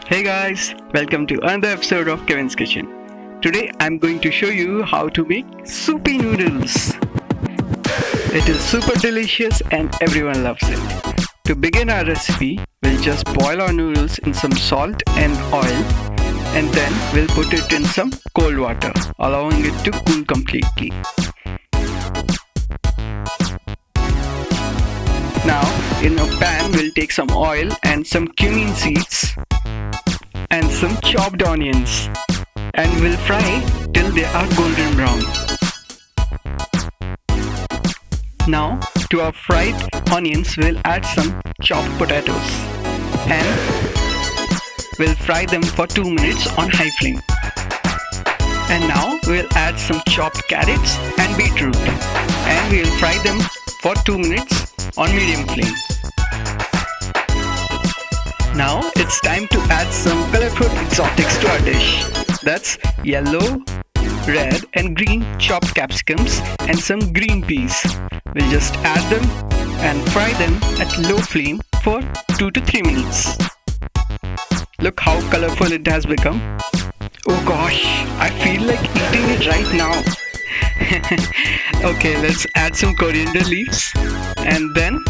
Hey guys, welcome to another episode of Kevin's Kitchen. Today I'm going to show you how to make soupy noodles. It is super delicious and everyone loves it. To begin our recipe, we'll just boil our noodles in some salt and oil, and then we'll put it in some cold water, allowing it to cool completely. Now, in a pan, we'll take some oil and some cumin seeds and some chopped onions, and we'll fry till they are golden brown. Now, to our fried onions, we'll add some chopped potatoes and we'll fry them for 2 minutes on high flame. And now we'll add some chopped carrots and beetroot, and we'll fry them for 2 minutes on medium flame. Now it's time to add some colorful exotics to our dish. That's yellow, red and green chopped capsicums and some green peas. We'll just add them and fry them at low flame for 2 to 3 minutes. Look how colorful it has become. Oh gosh, I feel like eating it right now. Okay, let's add some coriander leaves, and then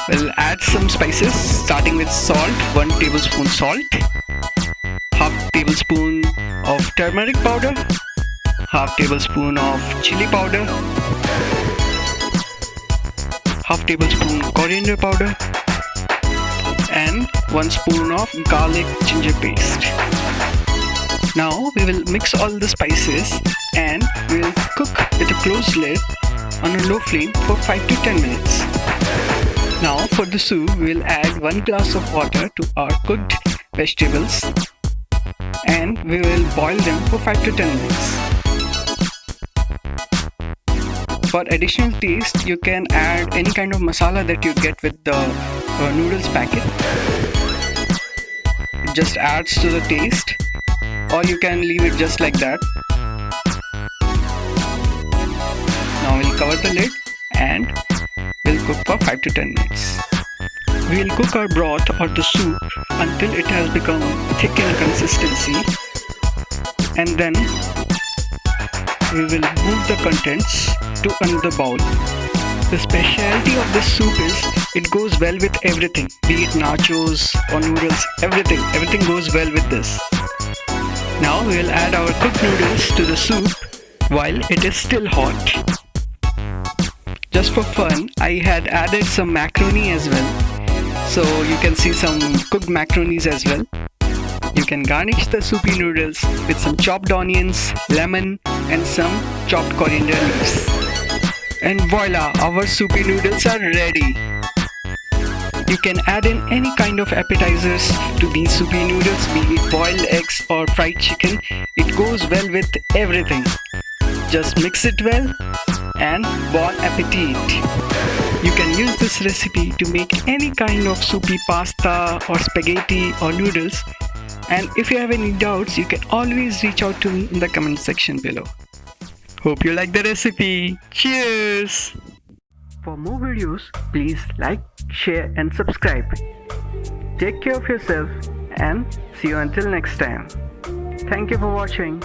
we'll add some spices, starting with salt, 1 tablespoon salt, half tablespoon of turmeric powder, half tablespoon of chilli powder, half tablespoon coriander powder, and 1 spoon of garlic ginger paste. Now we will mix all the spices and we will cook with a closed lid on a low flame for 5 to 10 minutes. Now for the soup, we will add 1 glass of water to our cooked vegetables and we will boil them for 5 to 10 minutes. For additional taste, you can add any kind of masala that you get with the noodles packet. It just adds to the taste, or you can leave it just like that. Now we'll cover the lid and we'll cook for 5 to 10 minutes. We'll cook our broth or the soup until it has become thick in consistency, and then we will move the contents to another bowl. The specialty of this soup is it goes well with everything, be it nachos or noodles, everything goes well with this. Now we will add our cooked noodles to the soup while it is still hot. Just for fun, I had added some macroni as well, so you can see some cooked macaronis as well. You can garnish the soupy noodles with some chopped onions, lemon and some chopped coriander leaves. And voila, our soupy noodles are ready. You can add in any kind of appetizers to these soupy noodles, be it boiled eggs or fried chicken. It goes well with everything. Just mix it well and bon appetit. You can use this recipe to make any kind of soupy pasta or spaghetti or noodles. And if you have any doubts, you can always reach out to me in the comment section below. Hope you like the recipe. Cheers! For more videos, please like, share and subscribe. Take care of yourself and see you until next time. Thank you for watching.